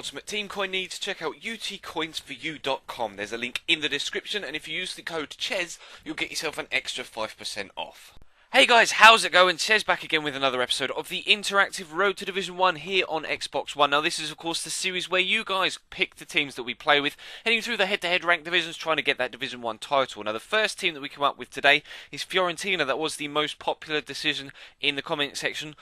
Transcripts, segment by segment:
ultimate team coin needs, check out utcoinsforyou.com. There's a link in the description, and if you use the code CHES, you'll get yourself an extra 5% off. Hey guys, how's it going? Chez back again with another episode of the interactive Road to Division 1 here on Xbox One. Now this is of course the series where you guys pick the teams that we play with, heading through the head-to-head ranked divisions trying to get that Division 1 title. Now the first team that we come up with today is Fiorentina. That was the most popular decision in the comment section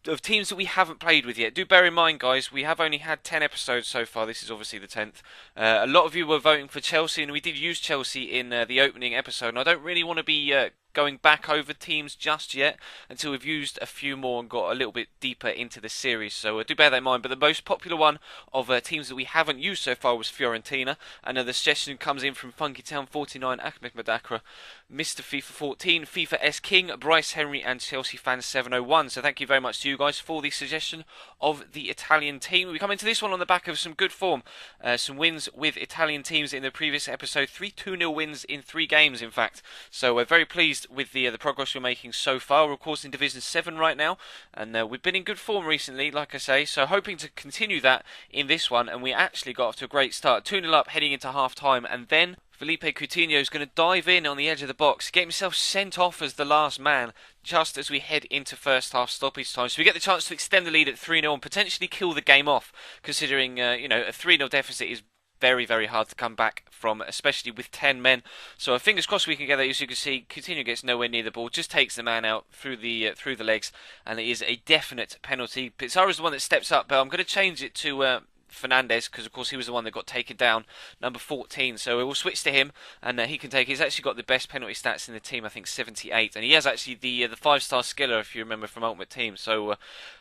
of teams that we haven't played with yet. Do bear in mind, guys, we have only had 10 episodes so far. This is obviously the 10th. A lot of you were voting for Chelsea, and we did use Chelsea in the opening episode. And I don't really want to be going back over teams just yet until we've used a few more and got a little bit deeper into the series. So do bear that in mind. But the most popular one of teams that we haven't used so far was Fiorentina. And the suggestion comes in from FunkyTown49, Ahmed Madakra, Mr. FIFA 14, FIFA S King, Bryce Henry, and Chelsea Fan 701. So thank you very much to you guys for the suggestion of the Italian team. We come into this one on the back of some good form. Some wins with Italian teams in the previous episode. 3-2-0 wins in 3 games, in fact. So we're very pleased with the progress we're making so far. We're of course in Division 7 right now, and we've been in good form recently, like I say, so hoping to continue that in this one. And we actually got off to a great start, 2-0 up heading into half time, and then Felipe Coutinho is going to dive in on the edge of the box, get himself sent off as the last man just as we head into first half stoppage time. So we get the chance to extend the lead at 3-0 and potentially kill the game off, considering a 3-0 deficit is very, very hard to come back from, especially with 10 men. So fingers crossed we can get that. As you can see, Coutinho gets nowhere near the ball, just takes the man out through the legs, and it is a definite penalty. Pizarro's the one that steps up, but I'm going to change it to Fernandez, because of course he was the one that got taken down, number 14, so we'll switch to him, and he can take. He's actually got the best penalty stats in the team, I think 78, and he has actually the 5-star skiller, if you remember from Ultimate Team. So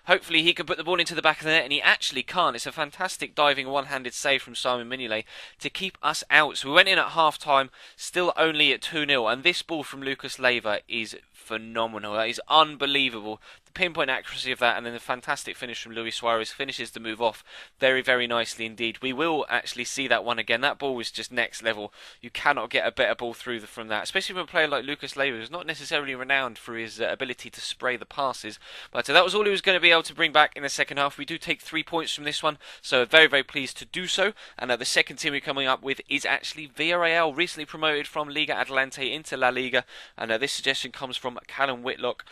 hopefully he can put the ball into the back of the net, and he actually can't. It's a fantastic diving one-handed save from Simon Mignolet to keep us out. So we went in at half-time, still only at 2-0, and this ball from Lucas Leiva is phenomenal. That is unbelievable. The pinpoint accuracy of that, and then the fantastic finish from Luis Suarez finishes the move off very, very nicely indeed. We will actually see that one again. That ball was just next level. You cannot get a better ball through from that, especially from a player like Lucas Leiva, who's not necessarily renowned for his ability to spray the passes. But that was all he was going to be able to bring back in the second half. We do take 3 points from this one, so very, very pleased to do so. And the second team we're coming up with is actually Villarreal, recently promoted from Liga Adelante into La Liga. And this suggestion comes from Callum Whitelock,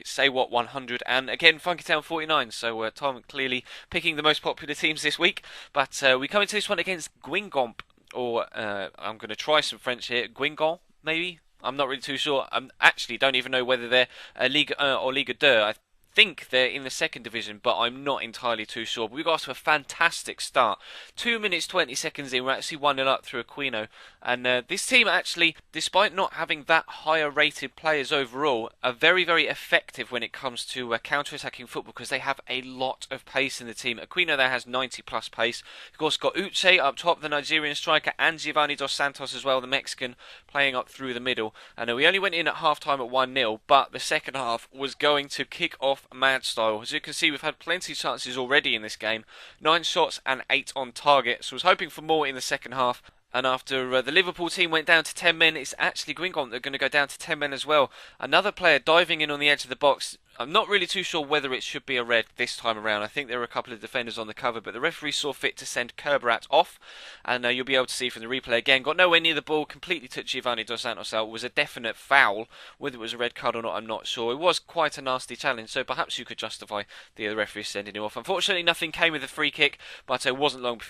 say what 100, and again FunkyTown49. So Tom clearly picking the most popular teams this week. But we come into this one against Guingamp, or I'm going to try some French here, Guingamp maybe. I'm not really too sure. I actually don't even know whether they're Ligue 1 or Ligue 2. I think they're in the second division, but I'm not entirely too sure. But we got off to a fantastic start. 2 minutes 20 seconds in, we're actually 1-0 up through Aquino. And this team actually, despite not having that higher rated players overall, are very, very effective when it comes to counter-attacking football, because they have a lot of pace in the team. Aquino there has 90 plus pace. Of course got Uche up top, the Nigerian striker, and Giovanni Dos Santos as well, the Mexican, playing up through the middle. And we only went in at half-time at 1-0, but the second half was going to kick off mad style. As you can see, we've had plenty of chances already in this game. 9 shots and 8 on target, so I was hoping for more in the second half. And after the Liverpool team went down to 10 men, it's actually Guingamp that are going to go down to 10 men as well. Another player diving in on the edge of the box. I'm not really too sure whether it should be a red this time around. I think there were a couple of defenders on the cover, but the referee saw fit to send Kerberat off. And you'll be able to see from the replay again. Got nowhere near the ball, completely took Giovanni Dos Santos out. It was a definite foul. Whether it was a red card or not, I'm not sure. It was quite a nasty challenge, so perhaps you could justify the referee sending him off. Unfortunately, nothing came with the free kick, but it wasn't long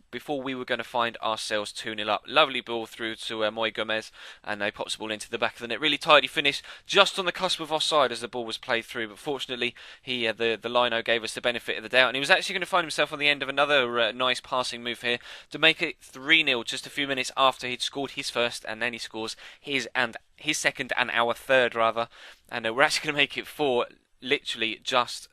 before we were going to find ourselves 2-0 up. Lovely ball through to Moy Gomez, and he pops the ball into the back of the net. Really tidy finish, just on the cusp of offside as the ball was played through, but fortunately the lino gave us the benefit of the doubt, and he was actually going to find himself on the end of another nice passing move here to make it 3-0 just a few minutes after he'd scored his first, and then he scores his second and our third rather, and we're actually going to make it 4 literally just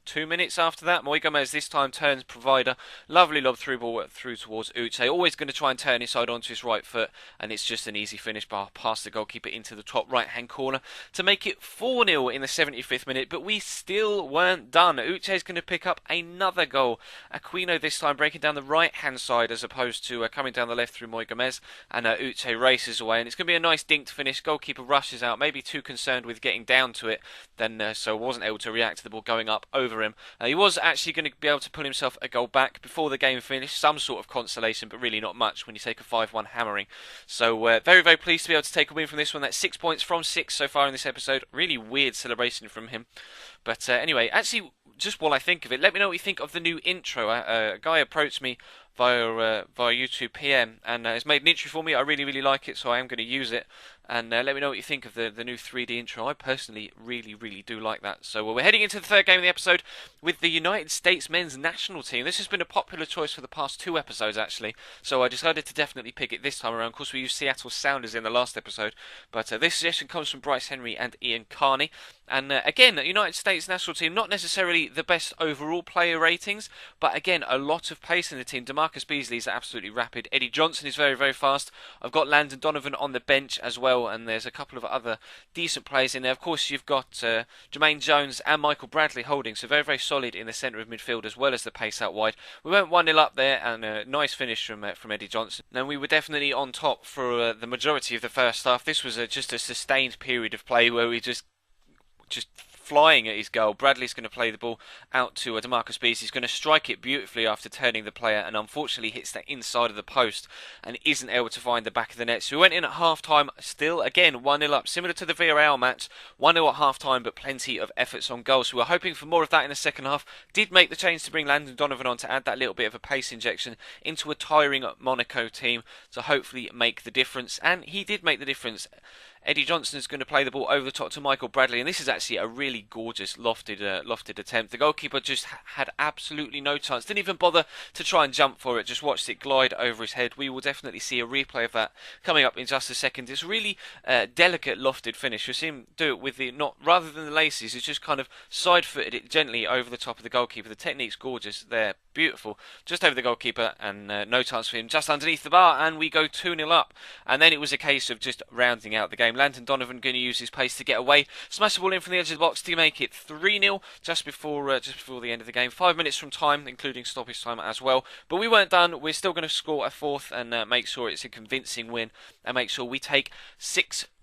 2 minutes after that. Moy Gomez this time turns provider. Lovely lob through ball through towards Uche. Always going to try and turn inside onto his right foot, and it's just an easy finish past the goalkeeper into the top right hand corner to make it 4-0 in the 75th minute. But we still weren't done. Uche is going to pick up another goal. Aquino this time breaking down the right hand side as opposed to coming down the left through Moy Gomez, and Uche races away, and it's going to be a nice dinked finish. Goalkeeper rushes out, maybe too concerned with getting down to it, then so wasn't able to react to the ball going up over over him. He was actually going to be able to pull himself a goal back before the game finished, some sort of consolation, but really not much when you take a 5-1 hammering. So very, very pleased to be able to take a win from this one. That's 6 points from 6 so far in this episode. Really weird celebration from him. But anyway, actually, just while I think of it, let me know what you think of the new intro. A guy approached me via YouTube PM and has made an intro for me. I really, really like it, so I am going to use it. And let me know what you think of the new 3D intro. I personally really, really do like that. So we're heading into the third game of the episode with the United States men's national team. This has been a popular choice for the past 2 episodes, actually. So I decided to definitely pick it this time around. Of course, we used Seattle Sounders in the last episode. But this suggestion comes from Bryce Henry and Ian Carney. And again, the United States national team, not necessarily the best overall player ratings, but again, a lot of pace in the team. DeMarcus Beasley is absolutely rapid. Eddie Johnson is very, very fast. I've got Landon Donovan on the bench as well, and there's a couple of other decent players in there. Of course, you've got Jermaine Jones and Michael Bradley holding, so very, very solid in the centre of midfield as well as the pace out wide. We went 1-0 up there, and a nice finish from Eddie Johnson. And we were definitely on top for the majority of the first half. This was just a sustained period of play where we just flying at his goal. Bradley's going to play the ball out to DeMarcus Beasley. He's going to strike it beautifully after turning the player, and unfortunately hits the inside of the post and isn't able to find the back of the net. So we went in at half-time, still again 1-0 up, similar to the Villarreal match, 1-0 at half-time, but plenty of efforts on goal. So we're hoping for more of that in the second half. Did make the change to bring Landon Donovan on to add that little bit of a pace injection into a tiring Monaco team to hopefully make the difference, and he did make the difference. Eddie Johnson is going to play the ball over the top to Michael Bradley, and this is actually a really gorgeous lofted attempt. The goalkeeper just had absolutely no chance, didn't even bother to try and jump for it, just watched it glide over his head. We will definitely see a replay of that coming up in just a second. It's a really delicate lofted finish. You'll see him do it with the, not rather than the laces, it's just kind of side-footed it gently over the top of the goalkeeper. The technique's gorgeous there, beautiful, just over the goalkeeper, and no chance for him, just underneath the bar, and we go 2-0 up. And then it was a case of just rounding out the game. Landon Donovan going to use his pace to get away, smash the ball in from the edge of the box to make it 3-0 just before the end of the game. 5 minutes from time, including stoppage time as well. But we weren't done. We're still going to score a fourth and make sure it's a convincing win, and make sure we take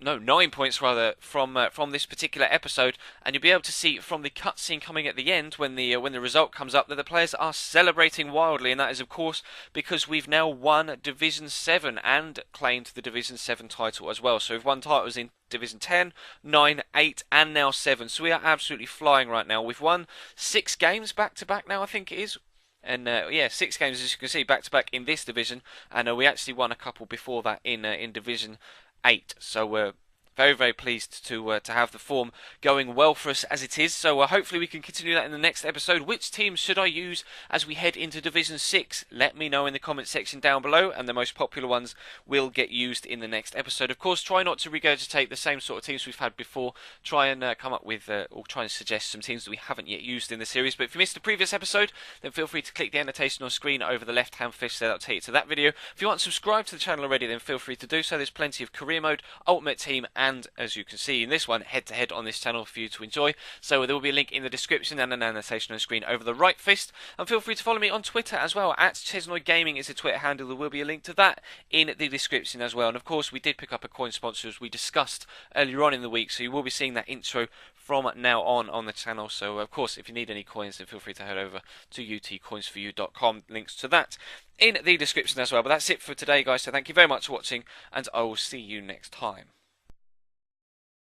9 points rather from this particular episode. And you'll be able to see from the cutscene coming at the end when the result comes up that the players are celebrating wildly, and that is of course because we've now won Division 7 and claimed the Division 7 title as well. So we've won titles in Division 10, 9, 8 and now 7. So we are absolutely flying right now. We've won 6 games back to back now, I think it is. And yeah, 6 games as you can see back to back in this division, and we actually won a couple before that in Division 8. So we're very, very pleased to have the form going well for us as it is. So hopefully we can continue that in the next episode. Which teams should I use as we head into Division 6? Let me know in the comment section down below, and the most popular ones will get used in the next episode. Of course, try not to regurgitate the same sort of teams we've had before. Try and come up with, or try and suggest some teams that we haven't yet used in the series. But if you missed the previous episode, then feel free to click the annotation on screen over the left-hand fish there. That'll take you to that video. If you aren't subscribed to the channel already, then feel free to do so. There's plenty of career mode, ultimate team, and as you can see in this one, head-to-head on this channel for you to enjoy. So there will be a link in the description and an annotation on the screen over the right fist. And feel free to follow me on Twitter as well. @Chesnoid Gaming is the Twitter handle. There will be a link to that in the description as well. And of course, we did pick up a coin sponsor as we discussed earlier on in the week. So you will be seeing that intro from now on the channel. So of course, if you need any coins, then feel free to head over to utcoinsforyou.com. Links to that in the description as well. But that's it for today, guys. So thank you very much for watching, and I will see you next time.